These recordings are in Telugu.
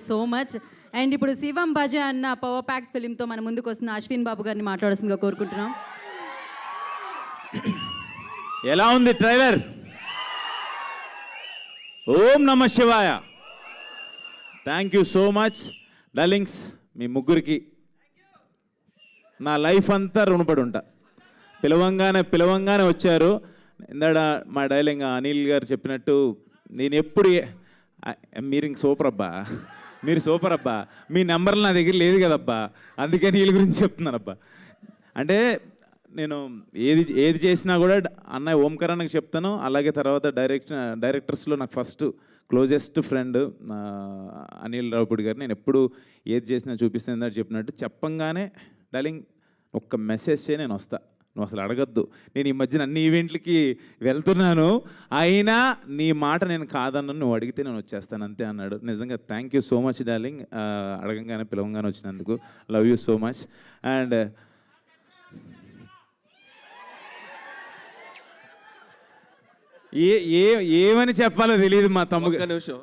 So much. అండ్ ఇప్పుడు శివం బజే అన్న పవర్ ప్యాక్డ్ ఫిలింతో మన ముందుకు వస్తున్న అశ్విన్ బాబు గారిని మాట్లాడాల్సిందిగా కోరుకుంటున్నాం. ఎలా ఉంది ట్రైలర్? ఓం నమ శివాయ. Thank you so much darlings. మీ ముగ్గురికి నా లైఫ్ అంతా రుణపడి ఉంటా. పిలవంగానే వచ్చారు. ఇందాడ మా డైలింగ్ అనిల్ గారు చెప్పినట్టు నేను ఎప్పుడు మీరు ఇంక సూపర్ అబ్బా, మీరు సూపర్ అబ్బా, మీ నెంబర్లు నా దగ్గర లేదు కదబ్బా, అందుకే వీళ్ళ గురించి చెప్తున్నానబ్బా. అంటే నేను ఏది చేసినా కూడా అన్నయ్య ఓంకారానికి చెప్తాను. అలాగే తర్వాత డైరెక్టర్స్లో నాకు first closest friend Anil Ravipudi గారు. నేను ఎప్పుడు ఏది చేసినా చూపిస్తాను చెప్పినట్టు చెప్పంగానే డార్లింగ్ ఒక్క మెసేజ్ చేయి నేను వస్తా, నువ్వు అసలు అడగద్దు. నేను ఈ మధ్యన అన్ని ఈవెంట్లకి వెళ్తున్నాను, అయినా నీ మాట నేను కాదన్నాను, నువ్వు అడిగితే నేను వచ్చేస్తాను అంతే అన్నాడు. నిజంగా thank you so much darling, అడగంగానే పిలవంగానే వచ్చినందుకు. Love you so much. And ఏమని చెప్పాలో తెలియదు మా తమ్ముడు. ఒక్క నిమిషం,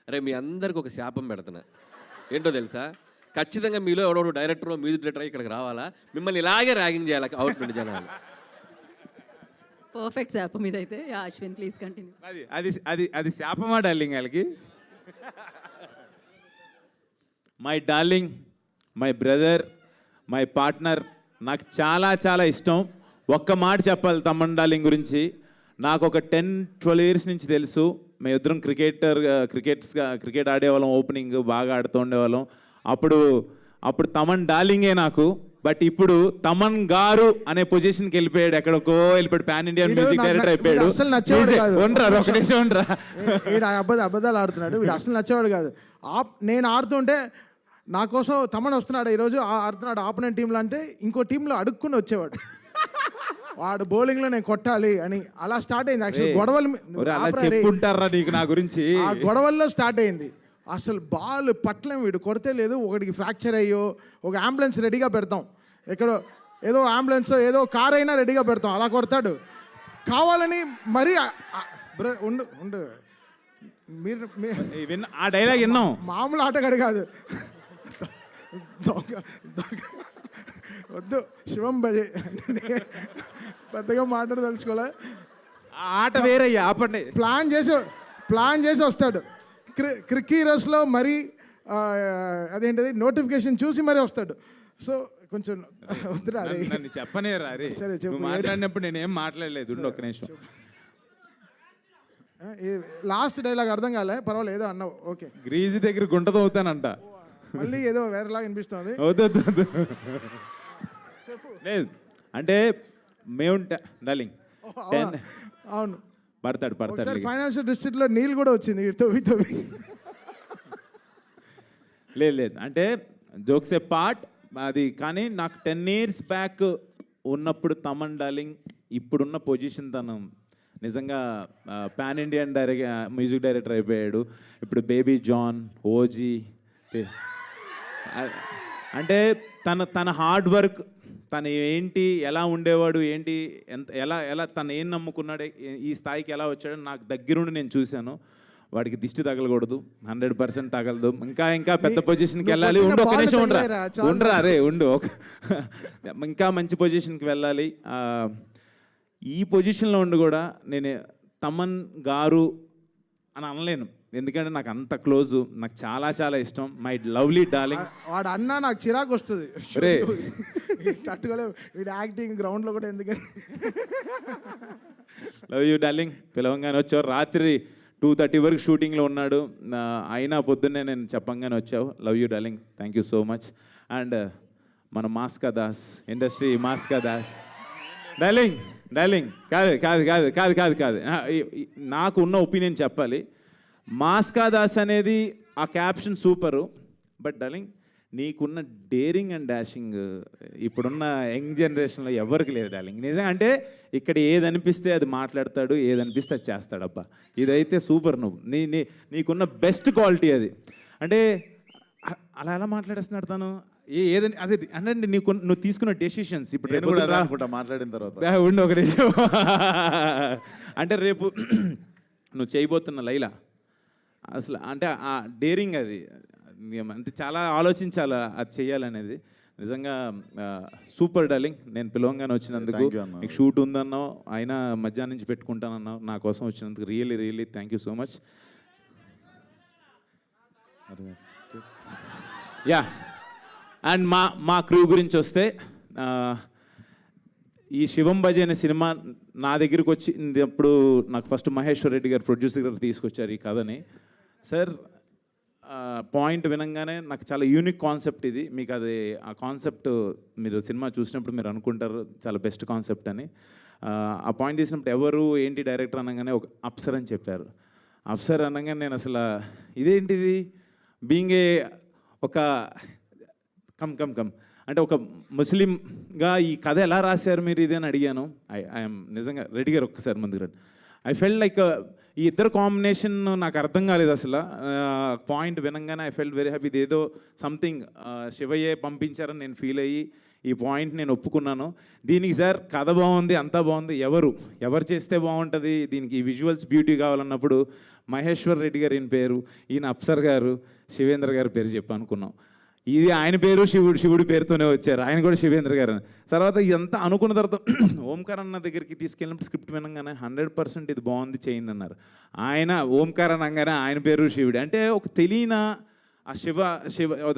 అరే మీ అందరికి ఒక శాపం పెడుతున్నా. ఏంటో తెలుసా? ఖచ్చితంగా మీలో ఎవడో డైరెక్టర్ మ్యూజిక్ డైరెక్టర్ ఇక్కడికి రావాలా, మిమ్మల్ని ఇలాగే ర్యాగింగ్ చేయాలి అవుట్పుట్ జనాలు. పర్ఫెక్ట్ శాపం ఇదైతే. Ashwin please continue. అది శాపమా డార్లింగ్ వాళ్ళకి? My darling, my brother, my partner, నాకు చాలా చాలా ఇష్టం. ఒక్క మాట చెప్పాలి తమ్మన్ డార్లింగ్ గురించి. నాకు ఒక 10-12 ఇయర్స్ నుంచి తెలుసు. మేమిద్దరం క్రికెట్ ఆడేవాళ్ళం, ఓపెనింగ్ బాగా ఆడుతూ ఉండేవాళ్ళం. అప్పుడు తమన్ డార్లింగే నాకు. బట్ ఇప్పుడు తమన్ గారు అనే పొజిషన్కి వెళ్ళిపోయాడు, ఎక్కడికో వెళ్ళిపోయాడు, పాన్ ఇండియన్ మ్యూజిక్ డైరెక్టర్ అయిపోయాడు. ఒక నిమిషం ఉండరా, అబద్ధాలు ఆడుతున్నాడు వీడు, అసలు నచ్చేవాడు కాదు. నేను ఆడుతుంటే నా కోసం తమన్ వస్తున్నాడు ఈరోజు ఆడుతున్నాడు ఆపోనెంట్ టీంలో అంటే ఇంకో టీంలో అడుక్కుని వచ్చేవాడు. వాడు బౌలింగ్ లో నేను కొట్టాలి అని అలా స్టార్ట్ అయింది. యాక్చువల్ గొడవలు చెప్పుంటారా నీకు నా గురించి? ఆ గొడవల్లో స్టార్ట్ అయింది. అసలు బాల్ పట్టలేం, వీడు కొడితే లేదు. ఒకటికి ఫ్రాక్చర్ అయ్యో ఒక అంబులెన్స్ రెడీగా పెడతాం, ఎక్కడో ఏదో అంబులెన్స్ ఏదో కార్ అయినా రెడీగా పెడతాం, అలా కొడతాడు కావాలని. మరీ ఉండు మీరు ఆ డైలాగ్ విన్నాం. మామూలు ఆటగాడు కాదు, వద్దు శివం బజే పెద్దగా మాట్లాడదలుచుకోలే. ఆట వేరయ్యా, ఆపండి. ప్లాన్ చేసి వస్తాడు. క్రిక్ హీరోస్లో మరీ అదేంటిది నోటిఫికేషన్ చూసి మరీ వస్తాడు. సో కొంచెం వద్దురా నన్ను చెప్పనే రే. సరే చెప్పు. మాట్లాడినప్పుడు నేనేం మాట్లాడలేదు, ఒక్క నిమిషం. లాస్ట్ డైలాగ్ అర్థం కాలే, పర్వాలేదు ఏదో అన్నావు, ఓకే. గ్రీజు దగ్గర గుంటతో అవుతానంట, మళ్ళీ ఏదో వేరేలాగా అనిపిస్తుంది. లేదు అంటే మేము డార్లింగ్ అవును పడతాడు. ఫైనాన్షియల్ డిస్ట్రిక్ట్లో నీళ్ళు కూడా వచ్చింది తవ్వి. లేదు అంటే జోక్స్ ఏ పార్ట్ అది. కానీ నాకు 10 years బ్యాక్ ఉన్నప్పుడు తమన్ డార్లింగ్ ఇప్పుడున్న పొజిషన్ తను నిజంగా పాన్ ఇండియన్ మ్యూజిక్ డైరెక్టర్ అయిపోయాడు. ఇప్పుడు బేబీ జాన్, ఓజీ, అంటే తన హార్డ్ వర్క్, తను ఏంటి, ఎలా ఉండేవాడు, ఏంటి, ఎలా తను ఏం నమ్ముకున్నాడు, ఈ స్థాయికి ఎలా వచ్చాడో నాకు దగ్గరుండి నేను చూశాను. వాడికి దిష్టి తగలకూడదు, 100% తగలదు. ఇంకా పెద్ద పొజిషన్కి వెళ్ళాలి. ఒక నిమిషం ఉండరా రే, ఇంకా మంచి పొజిషన్కి వెళ్ళాలి. ఈ పొజిషన్లో ఉండి కూడా నేను తమన్ గారు అని అనలేను, ఎందుకంటే నాకు అంత క్లోజు, నాకు చాలా చాలా ఇష్టం. My lovely darling. వాడు అన్నా నాకు చిరాకు వస్తుంది రే, తట్టుకోలేవు. వీడు యాక్టింగ్ గ్రౌండ్లో కూడా ఎందుకంటే. Love you darling. పిలవంగానే వచ్చావు. రాత్రి 2:30 వరకు షూటింగ్లో ఉన్నాడు, అయినా పొద్దున్నే నేను చెప్పంగానే వచ్చావు. Love you darling, thank you so much. And మన మాస్కా దాస్, ఇండస్ట్రీ మాస్కా దాస్. డార్లింగ్ కాదు నాకు ఉన్న ఒపీనియన్ చెప్పాలి. మాస్కా దాస్ అనేది ఆ క్యాప్షన్ సూపరు. బట్ డార్లింగ్ నీకున్న డేరింగ్ అండ్ డాషింగ్ ఇప్పుడున్న యంగ్ జనరేషన్లో ఎవరికి లేదు డార్లింగ్. నిజంగా అంటే ఇక్కడ ఏది అనిపిస్తే అది మాట్లాడతాడు, ఏది అనిపిస్తే అది చేస్తాడు. అబ్బా ఇదైతే సూపర్. నువ్వు నీకున్న బెస్ట్ క్వాలిటీ అది. అంటే అలా ఎలా మాట్లాడేస్తున్నాడు తను, ఏదని అదే అంటే నువ్వు తీసుకున్న డెసిషన్స్. ఇప్పుడు మాట్లాడిన తర్వాత ఉండి ఒక నిమిషం. అంటే రేపు నువ్వు చేయబోతున్న లైలా అసలు అంటే ఆ డేరింగ్ అది అంటే చాలా ఆలోచించాలి అది చేయాలనేది. నిజంగా సూపర్ డార్లింగ్. నేను పిలవంగానే వచ్చినందుకు, Thank you అన్న. నీకు షూట్ ఉందన్నావు, అయినా మధ్యాహ్నం నుంచి పెట్టుకుంటానన్నావు, నా కోసం వచ్చినందుకు really really thank you so much. Yeah, and మా క్రూ గురించి వస్తే, ఈ శివం బజే అనే సినిమా నా దగ్గరికి వచ్చినప్పుడు నాకు ఫస్ట్ మహేశ్వర్ రెడ్డి గారు ప్రొడ్యూసర్ గారు తీసుకొచ్చారు ఈ కథని. సార్ పాయింట్ వినంగానే నాకు చాలా యూనిక్ కాన్సెప్ట్ ఇది, మీకు అది ఆ కాన్సెప్ట్ మీరు సినిమా చూసినప్పుడు మీరు అనుకుంటారు చాలా బెస్ట్ కాన్సెప్ట్ అని. ఆ పాయింట్ తీసినప్పుడు ఎవరు ఏంటి డైరెక్టర్ అనగానే ఒక అప్సర్ అని చెప్పారు. అప్సర్ అనగానే నేను అసలు ఇదేంటిది బీయింగ్ ఏ ఒక కమ్ అంటే ఒక ముస్లింగా ఈ కథ ఎలా రాశారు మీరు ఇది అని అడిగాను. ఐఎమ్ నిజంగా రెడ్డి గారు ఒక్కసారి ముందుకు రండి. ఐ ఫెల్ట్ లైక్ ఈ ఇద్దరు కాంబినేషన్ నాకు అర్థం కాలేదు అసలు. పాయింట్ వినంగానే ఐ ఫెల్ట్ వెరీ హ్యాపీ. ఇది ఏదో సంథింగ్ శివయ్యే పంపించారని నేను ఫీల్ అయ్యి ఈ పాయింట్ నేను ఒప్పుకున్నాను. దీనికి సార్ కథ బాగుంది, అంతా బాగుంది, ఎవరు చేస్తే బాగుంటుంది, దీనికి విజువల్స్ బ్యూటీ కావాలన్నప్పుడు మహేశ్వర్ రెడ్డి గారు ఈయన పేరు, ఈయన అప్సర్ గారు, శివేంద్ర గారి పేరు చెప్పి అనుకున్నాం. ఇది ఆయన పేరు శివుడి పేరుతోనే వచ్చారు, ఆయన కూడా శివేంద్ర గారు అని. తర్వాత ఇదంతా అనుకున్న తర్వాత ఓంకార్ అన్న దగ్గరికి తీసుకెళ్ళినప్పుడు స్క్రిప్ట్ వినగానే 100% ఇది బాగుంది చేయండి అన్నారు. ఆయన ఓంకార్ అనగానే ఆయన పేరు శివుడి అంటే ఒక తెలియన ఆ శివ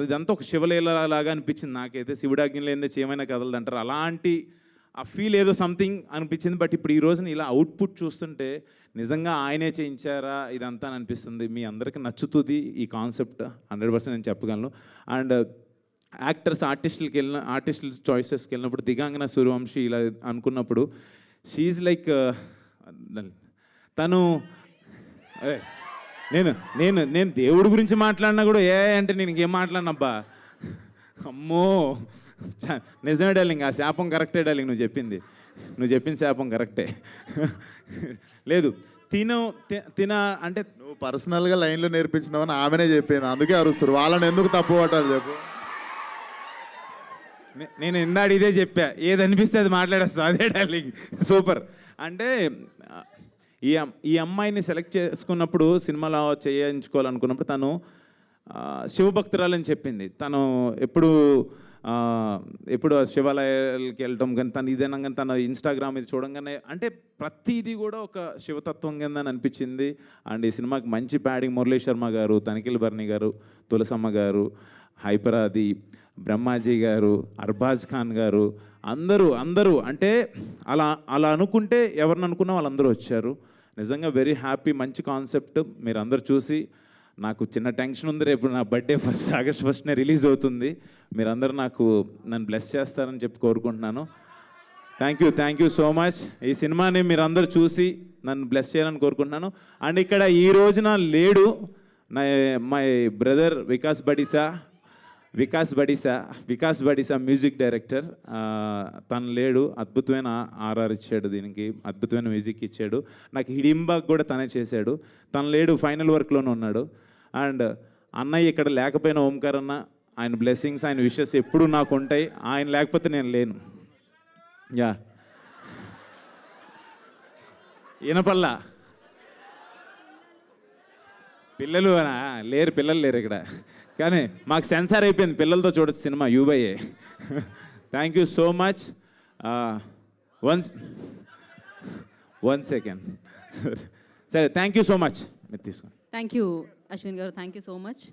ఇదంతా ఒక శివలీలలాగా అనిపించింది నాకైతే. శివుడాజ్ఞ లేనిదే చేయమైనా కదలదు అంటారు, అలాంటి ఆ ఫీల్ ఏదో సంథింగ్ అనిపించింది. బట్ ఇప్పుడు ఈ రోజున ఇలా అవుట్పుట్ చూస్తుంటే నిజంగా ఆయనే చేయించారా ఇదంతా అని అనిపిస్తుంది. మీ అందరికీ నచ్చుతుంది ఈ కాన్సెప్ట్ 100% నేను చెప్పగలను. అండ్ ఆర్టిస్టుల చాయిసెస్కి వెళ్ళినప్పుడు దిగాంగన సూర్యవంశీ ఇలా అనుకున్నప్పుడు షీఈ్ లైక్ తను నేను దేవుడి గురించి మాట్లాడినా కూడా అంటే నేను ఇంకేం మాట్లాడినబ్బా, అమ్మో నిజమే డార్లింగ్, ఆ శాపం కరెక్టే డార్లింగ్, నువ్వు చెప్పిన శాపం కరెక్టే. లేదు తిన అంటే నువ్వు పర్సనల్గా లైన్లో నేర్పించినావని ఆమెనే చెప్పాను, అందుకే అరుస్తారు. వాళ్ళని ఎందుకు తప్పు పట్టాలి చెప్పు. నేను ఇందాడు ఇదే చెప్పా, ఏది అనిపిస్తే అది మాట్లాడేస్తా, అదే డార్లింగ్ సూపర్. అంటే ఈ అమ్మాయిని సెలెక్ట్ చేసుకున్నప్పుడు సినిమాలో చేయించుకోవాలనుకున్నప్పుడు తను శివభక్తురాలని చెప్పింది. తను ఎప్పుడు శివాలయాలకి వెళ్ళటం కానీ తను ఇదేనా కానీ తన ఇన్స్టాగ్రామ్ ఇది చూడంగానే అంటే ప్రతిదీ కూడా ఒక శివతత్వం కింద అనిపించింది. అండ్ ఈ సినిమాకి మంచి ప్యాడింగ్ మురళీ శర్మ గారు, తనిఖీల్ బర్ని గారు, తులసమ్మ గారు, హైపరాది, బ్రహ్మాజీ గారు, అర్బాజ్ ఖాన్ గారు, అందరూ అంటే అలా అనుకుంటే ఎవరిని అనుకున్నా వాళ్ళందరూ వచ్చారు. నిజంగా వెరీ హ్యాపీ. మంచి కాన్సెప్ట్. మీరు అందరూ చూసి, నాకు చిన్న టెన్షన్ ఉంది, రేపు నా బర్త్డే ఆగస్ట్ 1 రిలీజ్ అవుతుంది. మీరందరూ నన్ను బ్లెస్ చేస్తారని చెప్పి కోరుకుంటున్నాను. Thank you so much. ఈ సినిమాని మీరందరూ చూసి నన్ను బ్లెస్ చేయాలని కోరుకుంటున్నాను. అండ్ ఇక్కడ ఈ రోజున లేడు my brother Vikas Badisa music director. తను లేడు. అద్భుతమైన ఆర్ఆర్ ఇచ్చాడు, దీనికి అద్భుతమైన మ్యూజిక్ ఇచ్చాడు. నాకు హిడింబాగ్ కూడా తనే చేశాడు. తను లేడు, ఫైనల్ వర్క్లోనే ఉన్నాడు. అండ్ అన్నయ్య ఇక్కడ లేకపోయినా ఓంకార్ అన్న, ఆయన బ్లెస్సింగ్స్, ఆయన విషెస్ ఎప్పుడూ నాకు ఉంటాయి. ఆయన లేకపోతే నేను లేను. యా వినపల్లా పిల్లలు లేరు ఇక్కడ, కానీ మాకు సెన్సార్ అయిపోయింది, పిల్లలతో చూడొచ్చు cinema యూబైఏ. Thank you so much. One second సరే, థ్యాంక్ యూ సో మచ్. మీరు తీసుకోండి. థ్యాంక్ యూ అశ్విన్ గారు, థ్యాంక్ యూ సో మచ్.